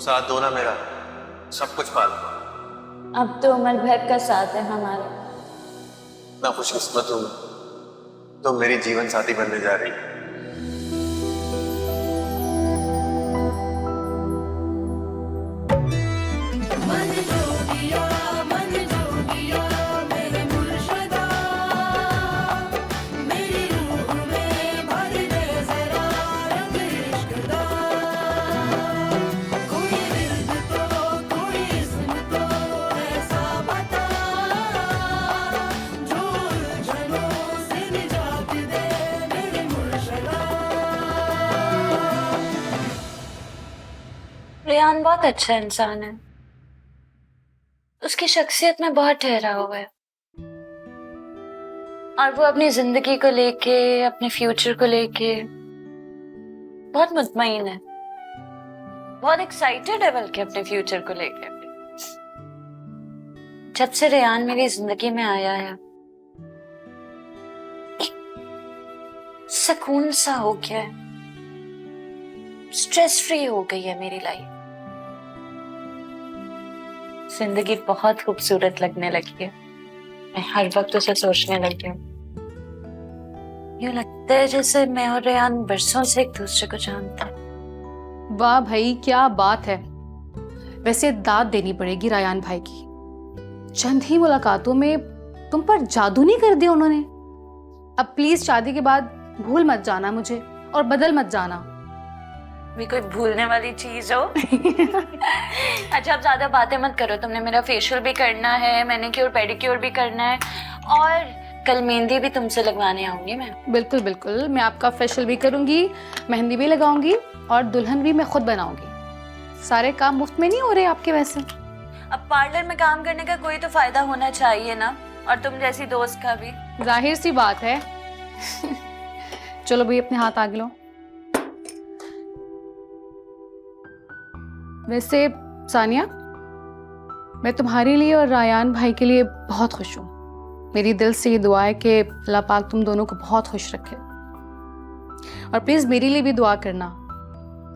साथ दो ना मेरा, सब कुछ पाल। अब तो उम्र भर का साथ है हमारा। ना खुशकिस्मत हूँ तो मेरी जीवन साथी बनने जा रही है। रेहान बहुत अच्छा इंसान है। उसकी शख्सियत में बहुत ठहराव है और वो अपनी जिंदगी को लेके, अपने फ्यूचर को लेके बहुत मुतमईन है, बहुत एक्साइटेड है बल्कि अपने फ्यूचर को लेके। जब से रेहान मेरी जिंदगी में आया है, सुकून सा हो गया है, स्ट्रेस फ्री हो गई है मेरी लाइफ। जिंदगी बहुत खूबसूरत लगने लगी है। मैं हर वक्त उसे सोचने लगी हूँ। यूं लगता है जैसे मैं और रेहान बरसों से एक दूसरे को जानते हैं। वाह भाई, क्या बात है। वैसे दाद देनी पड़ेगी रायान भाई की। चंद ही मुलाकातों में तुम पर जादू नहीं कर दिया उन्होंने। अब प्लीज शादी के बाद भूल मत जाना मुझे और बदल मत जाना। भी कोई भूलने वाली चीज हो? अच्छा, अब ज्यादा बातें मत करो। तुमने मेरा फेशियल भी करना है, मैनिक्योर पेडिक्योर भी करना है और कल मेहंदी भी तुमसे लगवाने आऊंगी मैं। बिल्कुल बिल्कुल, मैं आपका फेशियल भी करूंगी, मेहंदी भी लगाऊंगी और दुल्हन भी मैं खुद बनाऊंगी। सारे काम मुफ्त में नहीं हो रहे आपके वैसे। अब पार्लर में काम करने का कोई तो फायदा होना चाहिए ना, और तुम जैसी दोस्त का भी। जाहिर सी बात है। चलो भाई, अपने हाथ आगे लो। वैसे सानिया, मैं तुम्हारे लिए और रायान भाई के लिए बहुत खुश हूँ। मेरी दिल से ये दुआ है कि अल्लाह पाक तुम दोनों को बहुत खुश रखे। और प्लीज मेरे लिए भी दुआ करना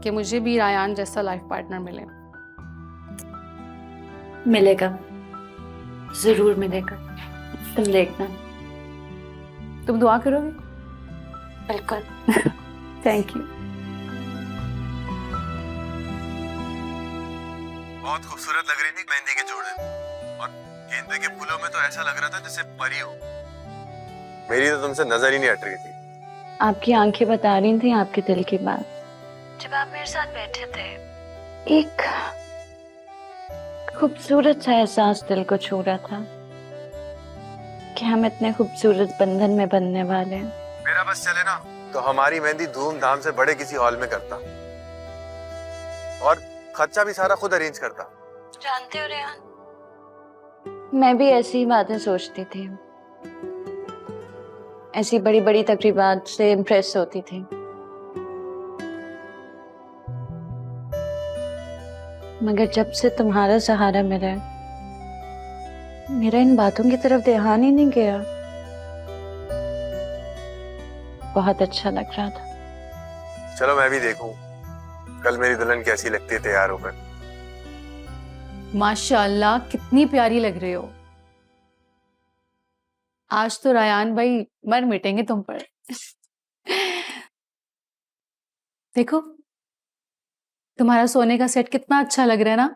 कि मुझे भी रायान जैसा लाइफ पार्टनर मिले। मिलेगा, जरूर मिलेगा, तुम देखना। तुम दुआ करोगे? बिल्कुल। Thank you. बहुत खूबसूरत लग रही थी मेहंदी के जोड़े और गेंदे के फूलों में तो ऐसा लग रहा था जैसे परी हो। मेरी तो तुमसे नजर ही नहीं हट रही थी। आपकी आंखें बता रही थी आपके दिल की बात। जब आप मेरे साथ बैठे थे, एक खूबसूरत सा एहसास दिल को छू रहा था कि हम इतने खूबसूरत बंधन में बंधने वाले हैं। मेरा बस चले ना तो हमारी मेहंदी धूमधाम से बड़े किसी हॉल में करता और खर्चा भी सारा खुद अरेंज करता। जानते हो रेहान, मैं भी ऐसी ही बातें सोचती थी, ऐसी बड़ी बड़ी तकरीबात से इम्प्रेस होती थी। मगर जब से तुम्हारा सहारा मिला है, मेरा इन बातों की तरफ ध्यान ही नहीं गया। बहुत अच्छा लग रहा था। चलो मैं भी देखूं कल मेरी दुल्हन कैसी लगती है तैयार होकर। माशाअल्लाह, कितनी प्यारी लग रही हो। आज तो रायान भाई मर मिटेंगे तुम पर। देखो, तुम्हारा सोने का सेट कितना अच्छा लग रहा है ना।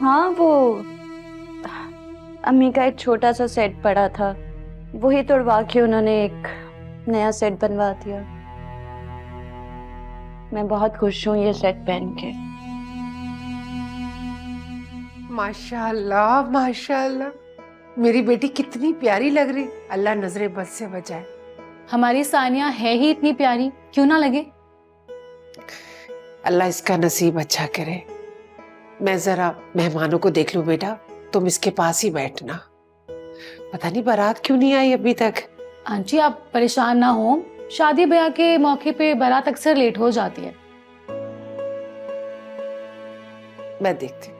हाँ, वो अम्मी का एक छोटा सा सेट पड़ा था, वही तोड़वा के उन्होंने एक नया सेट बनवा दिया। मैं बहुत खुश हूँ ये सेट पहन के। माशाल्लाह माशाल्लाह, मेरी बेटी कितनी प्यारी लग रही। अल्लाह नजरे बद से बचाए। हमारी सानिया है ही इतनी प्यारी, क्यों ना लगे। अल्लाह इसका नसीब अच्छा करे। मैं जरा मेहमानों को देख लूं बेटा, तुम इसके पास ही बैठना। पता नहीं बारात क्यों नहीं आई अभी तक। आंटी आप परेशान ना हो, शादी ब्याह के मौके पे बारात अक्सर लेट हो जाती है। मैं देखती हूं।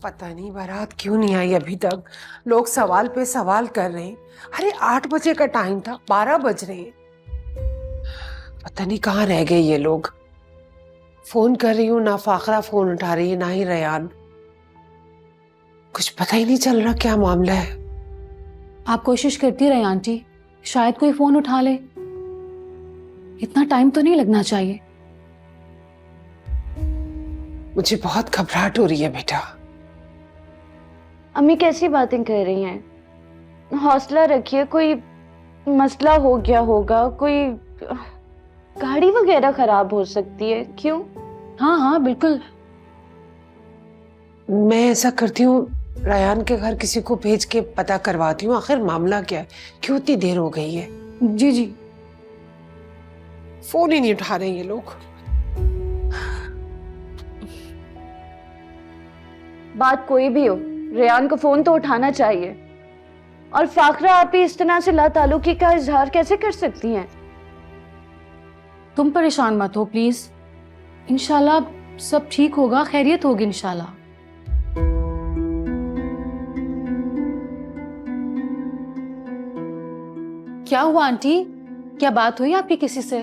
पता नहीं बारात क्यों नहीं आई अभी तक। लोग सवाल पे सवाल कर रहे हैं। अरे 8 बजे का टाइम था, 12 बज रहे हैं। पता नहीं कहाँ रह गए ये लोग। फोन कर रही हूँ, ना फाखरा फोन उठा रही है, ना ही रेयान। कुछ पता ही नहीं चल रहा क्या मामला है। आप कोशिश करती रहे आंटी, शायद कोई फोन उठा ले। इतना टाइम तो नहीं लगना चाहिए। मुझे बहुत घबराहट हो रही है बेटा। अम्मी कैसी बातें कर रही हैं? हौसला रखिए, कोई मसला हो गया होगा, कोई गाड़ी वगैरह खराब हो सकती है। क्यों? हाँ हाँ बिल्कुल। मैं ऐसा करती हूँ, रेयान के घर किसी को भेज के पता करवाती हूँ आखिर मामला क्या है, क्यों इतनी देर हो गई है। जी जी। फोन ही नहीं उठा रहे ये लोग। बात कोई भी हो, रेयान को फोन तो उठाना चाहिए। और फाखरा, आप ही इस तरह से लाताल्लुकी का इजहार कैसे कर सकती हैं? तुम परेशान मत हो प्लीज, इंशाल्लाह सब ठीक होगा, खैरियत होगी इंशाल्लाह। क्या हुआ आंटी, क्या बात हुई आपकी किसी से?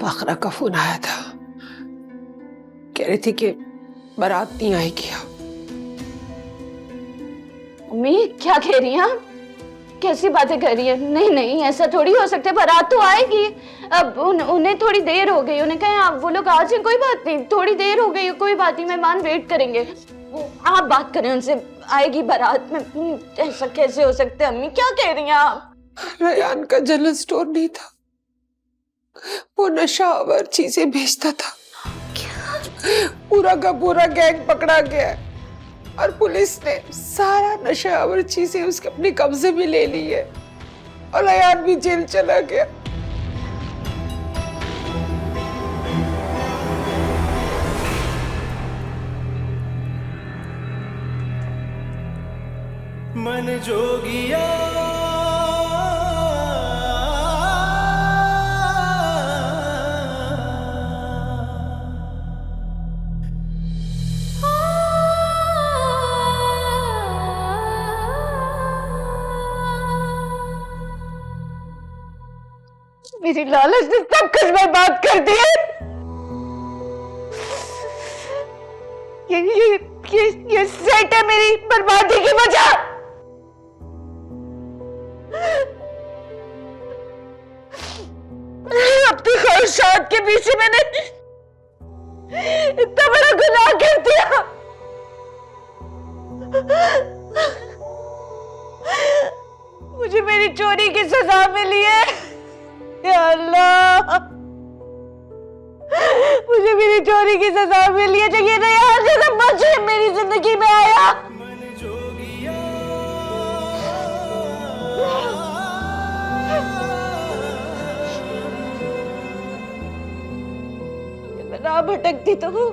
फाखरा का फोन आया था, कह रही थी कि बारात नहीं आएगी। अम्मी क्या कह रही हैं आप? कैसी बातें कर रही है? नहीं नहीं, ऐसा थोड़ी हो सकता है, बारात तो आएगी। अब उन्हें थोड़ी देर हो गई, उन्हें कहें आप वो लोग आ जाएं, कोई बात नहीं, थोड़ी देर हो गई, कोई बात नहीं, मेहमान वेट करेंगे। आप बात करें उनसे, आएगी बारात में। ऐसा कैसे हो सकता है अम्मी, क्या कह रही हैं आप? रेयान का जनरल स्टोर नहीं था, वो नशावर चीजें बेचता था। पूरा का पूरा गैंग पकड़ा गया है और पुलिस ने सारा नशावर चीजें उसके अपने कब्जे में ले ली है और रेयान भी जेल चला गया। मन जोगिया मेरी लालच ने सब कुछ बर्बाद कर दिया। ये सेट है मेरी बर्बादी की वजह। अपनी ख्वाहिशात के पीछे मैंने इतना बड़ा गुनाह कर दिया। मुझे मेरी चोरी की सजा मिली है। या अल्लाह, मुझे मेरी चोरी की सजा मिली है। जो ये रेयान जैसा बच्चे मेरी जिंदगी में आया, मैं ना भटकती तो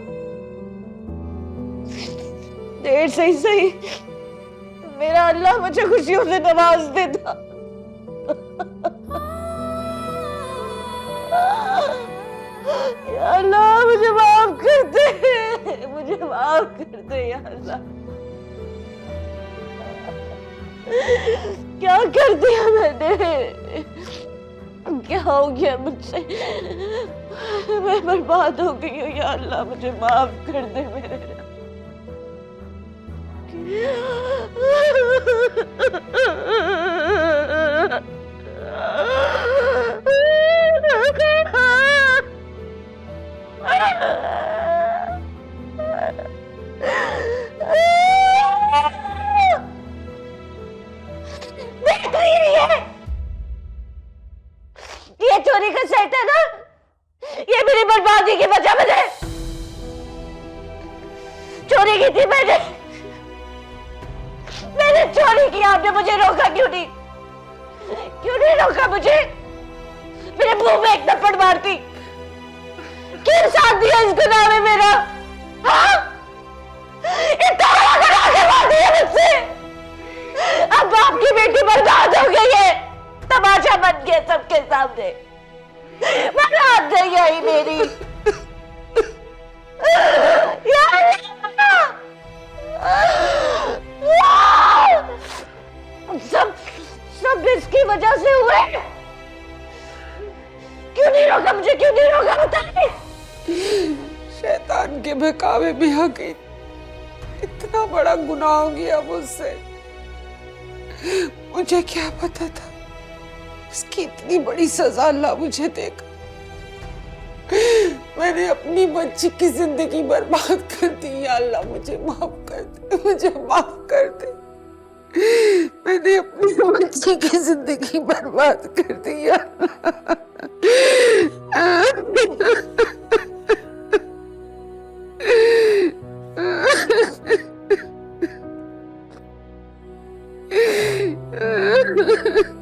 देर से ही सही मेरा अल्लाह मुझे खुशियों से नवाज देता। या अल्लाह मुझे माफ कर दे, मुझे माफ कर दे या अल्लाह। क्या कर दिया मैंने, क्या हो गया मुझसे? मैं बर्बाद हो गई हूँ। या अल्लाह मुझे माफ कर दे मेरे। ये चोरी का सेट है ना, ये मेरी बर्बादी की वजह बने। चोरी की थी मैंने चोरी की। आपने मुझे रोका क्यों नहीं? क्यों नहीं रोका मुझे? मेरे मुंह में एक थप्पड़ मारती। क्यों साथ दिया इस गुनाह में मेरा? हाँ? इतना बड़ा गुनाह करवा दिया मुझसे। अब बाप की बेटी बर्बाद हो गई है, तमाशा बन गया सबके सामने। बारात नहीं आई मेरी। सब सब इसकी वजह से हुए। क्यों नहीं रोका मुझे, क्यों नहीं रोका बताइए। शैतान के बहकावे में आ गई, इतना बड़ा गुनाह हो गया मुझसे। मुझे क्या पता था इसकी इतनी बड़ी सजा अल्लाह मुझे देगा। मैंने अपनी बच्ची की जिंदगी बर्बाद कर दी। या अल्लाह मुझे माफ कर दे, मुझे माफ कर दे। मैंने अपनी बच्ची की जिंदगी बर्बाद कर दी। या अल्लाह।